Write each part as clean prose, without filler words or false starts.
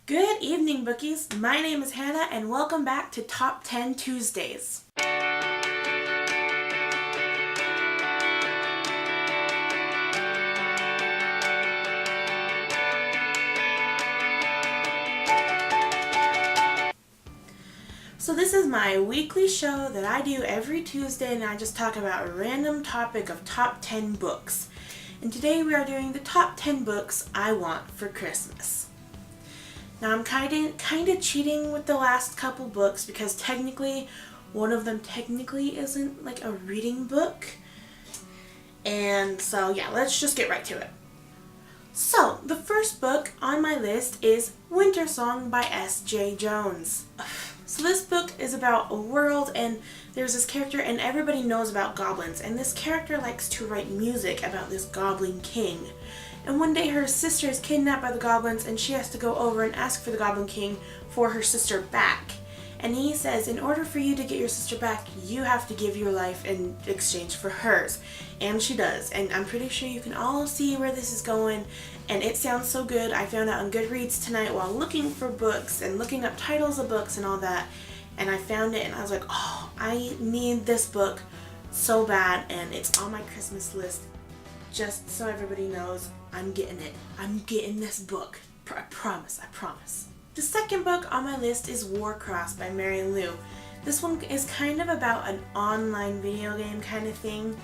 Good evening, Bookies. My name is Hannah, and welcome back to Top 10 Tuesdays. So this is my weekly show that I do every Tuesday, and I just talk about a random topic of top 10 books. And today we are doing the top 10 books I want for Christmas. Now I'm kind of cheating with the last couple books because technically one of them isn't like a reading book. And so yeah, let's just get right to it. So the first book on my list is Winter Song by S.J. Jones. So this book is about a world, and there's this character, and everybody knows about goblins, and this character likes to write music about this goblin king. And one day her sister is kidnapped by the goblins, and she has to go over and ask for the Goblin King for her sister back. And he says, in order for you to get your sister back, you have to give your life in exchange for hers. And she does. And I'm pretty sure you can all see where this is going. And it sounds so good. I found out on Goodreads tonight while looking for books and looking up titles of books and all that. And I found it and I was like, oh, I need this book so bad. And it's on my Christmas list. Just so everybody knows, I'm getting it. I'm getting this book. I promise. The second book on my list is Warcross by Mary Lou. This one is kind of about an online video game kind of thing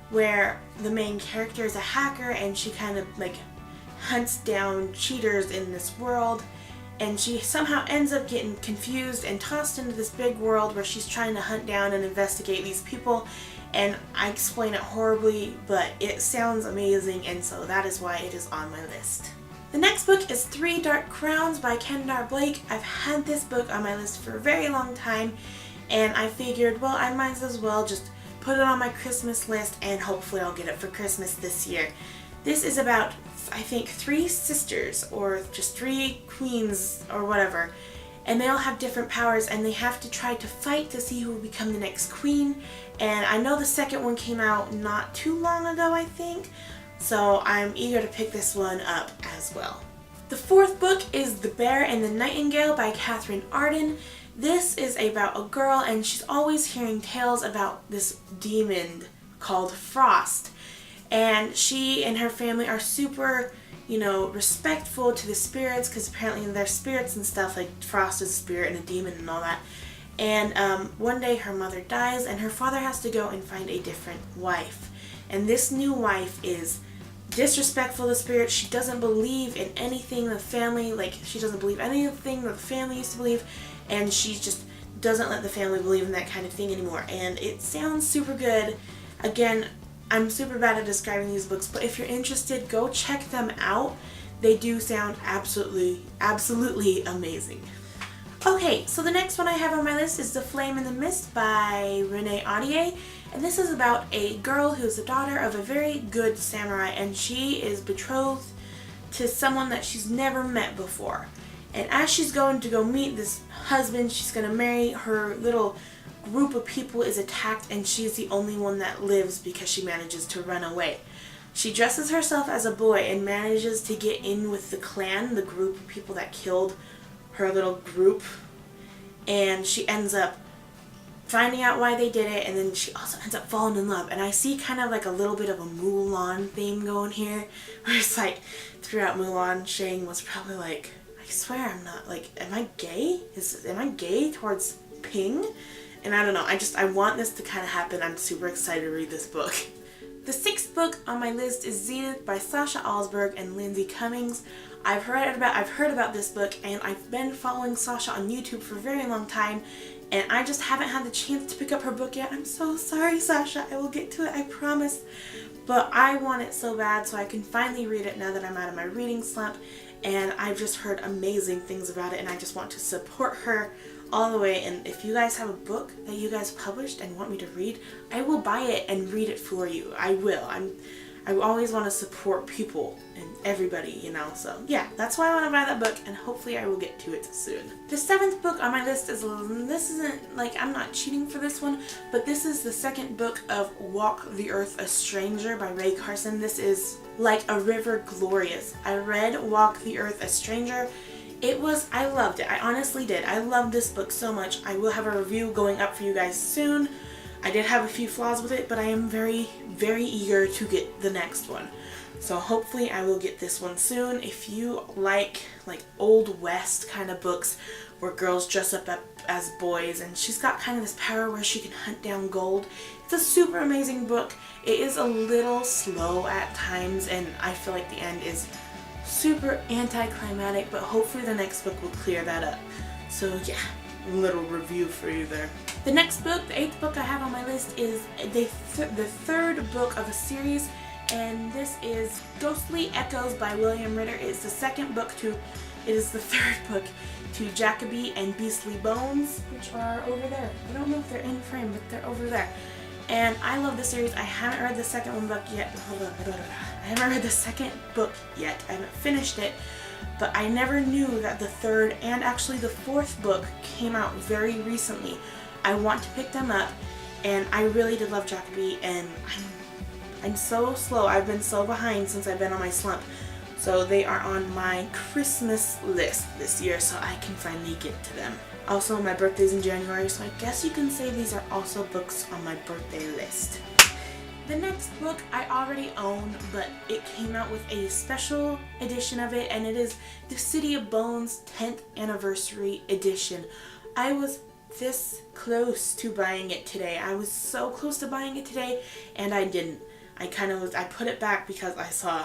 where the main character is a hacker and she kind of like hunts down cheaters in this world, and she somehow ends up getting confused and tossed into this big world where she's trying to hunt down and investigate these people. And I explain it horribly, but it sounds amazing, and so that is why it is on my list. The next book is Three Dark Crowns by Kendar Blake. I've had this book on my list for a very long time, and I figured, well, I might as well just put it on my Christmas list, and hopefully I'll get it for Christmas this year. This is about, I think, 3 sisters, or just 3 queens, or whatever. And they all have different powers, and they have to try to fight to see who will become the next queen. And I know the second one came out not too long ago, I think, so I'm eager to pick this one up as well. The fourth book is The Bear and the Nightingale by Catherine Arden. This is about a girl, and she's always hearing tales about this demon called Frost. And she and her family are super, respectful to the spirits, because apparently they're spirits and stuff, like Frost is a spirit and a demon and all that. And one day her mother dies, and her father has to go and find a different wife. And this new wife is disrespectful to the spirits. She doesn't believe in anything the family, she doesn't believe anything that the family used to believe, and she just doesn't let the family believe in that kind of thing anymore. And it sounds super good. Again, I'm super bad at describing these books, but if you're interested, go check them out. They do sound absolutely amazing. Okay, so the next one I have on my list is The Flame in the Mist by Renee Audier, and this is about a girl who's the daughter of a very good samurai, and she is betrothed to someone that she's never met before. And as she's going to go meet this husband she's going to marry, her little group of people is attacked, and she's the only one that lives because she manages to run away. She dresses herself as a boy and manages to get in with the clan, the group of people that killed her little group, and she ends up finding out why they did it, and then she also ends up falling in love. And I see kind of like a little bit of a Mulan theme going here, where it's like throughout Mulan, Shang was probably like, I swear I'm not, am I gay? Am I gay towards Ping? And I don't know, I want this to kind of happen. I'm super excited to read this book. The sixth book on my list is Xena by Sasha Alsberg and Lindsay Cummings. I've heard about this book, and I've been following Sasha on YouTube for a very long time, and I just haven't had the chance to pick up her book yet. I'm so sorry, Sasha. I will get to it, I promise. But I want it so bad so I can finally read it now that I'm out of my reading slump, and I've just heard amazing things about it, and I just want to support her all the way. And if you guys have a book that you guys published and want me to read, I will buy it and read it for you. I will. I always want to support people and everybody, so yeah, that's why I want to buy that book, and hopefully I will get to it soon. The seventh book on my list I'm not cheating for this one, but this is the second book of Walk the Earth a Stranger by Ray Carson. This is like a river glorious. I read Walk the Earth a Stranger. I loved it. I honestly did. I loved this book so much. I will have a review going up for you guys soon. I did have a few flaws with it, but I am very, very eager to get the next one. So hopefully I will get this one soon. If you like Old West kind of books where girls dress up as boys, and she's got kind of this power where she can hunt down gold. It's a super amazing book. It is a little slow at times, and I feel like the end is super anticlimactic, but hopefully the next book will clear that up. So yeah, little review for you there. The next book, the 8th book I have on my list, is the 3rd book of a series, and this is Ghostly Echoes by William Ritter. It is the 3rd book to Jacoby and Beastly Bones, which are over there. I don't know if they're in frame, but they're over there. And I love the series. I haven't read the 2nd book yet. Hold on. I haven't read the 2nd book yet. I haven't finished it. But I never knew that the 3rd and actually the 4th book came out very recently. I want to pick them up, and I really did love Jacoby, and I'm so slow. I've been so behind since I've been on my slump. So they are on my Christmas list this year, so I can finally get to them. Also, my birthday's in January, so I guess you can say these are also books on my birthday list. The next book I already own, but it came out with a special edition of it, and it is The City of Bones 10th Anniversary Edition. I was this close to buying it today. I was so close to buying it today, and I didn't. I put it back because I saw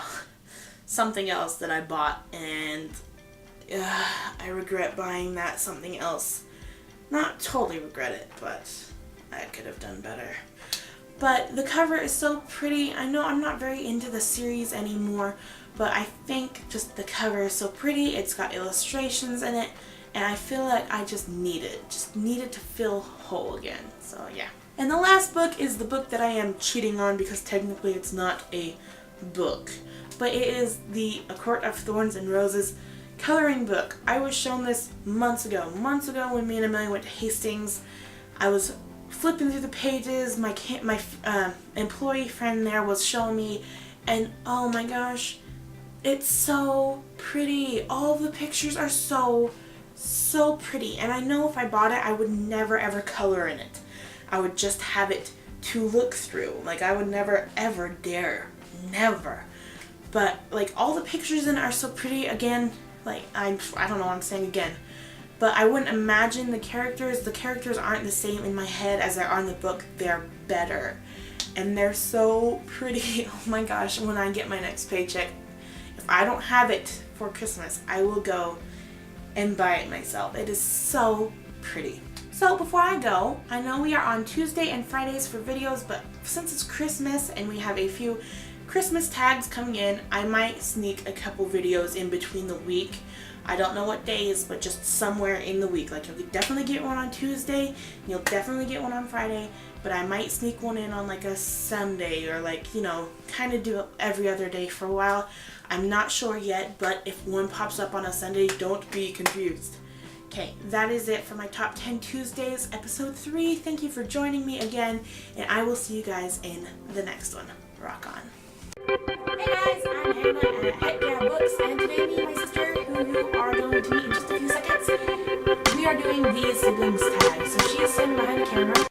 something else that I bought, and I regret buying that something else. Not totally regret it, but I could have done better. But the cover is so pretty. I know I'm not very into the series anymore, but I think just the cover is so pretty. It's got illustrations in it, and I feel like I just need it to feel whole again. So yeah. And the last book is the book that I am cheating on because technically it's not a book, but it is the A Court of Thorns and Roses coloring book. I was shown this months ago when me and Emilia went to Hastings. I was flipping through the pages. My employee friend there was showing me, and oh my gosh, it's so pretty. All the pictures are so pretty, and I know if I bought it I would never ever color in it. I would just have it to look through. Like, I would never ever dare, never. But like, all the pictures in it are so pretty. Again, like, I don't know what I'm saying again, but I wouldn't imagine the characters aren't the same in my head as they are in the book. They're better, and they're so pretty. Oh my gosh, when I get my next paycheck, if I don't have it for Christmas, I will go and buy it myself. It is so pretty. So before I go, I know we are on Tuesday and Fridays for videos, but since it's Christmas and we have a few Christmas tags coming in, I might sneak a couple videos in between the week. I don't know what days, but just somewhere in the week. Like, you'll definitely get one on Tuesday, and you'll definitely get one on Friday, but I might sneak one in on like a Sunday, or like, you know, kind of do it every other day for a while. I'm not sure yet, but if one pops up on a Sunday, don't be confused. Okay, that is it for my Top 10 Tuesdays, episode 3. Thank you for joining me again, and I will see you guys in the next one. Rock on. Hey guys, I'm Hannah at Heckyeahbooks, and today me and my sister, who you are going to meet in just a few seconds, we are doing the siblings tag. So she is sitting behind the camera.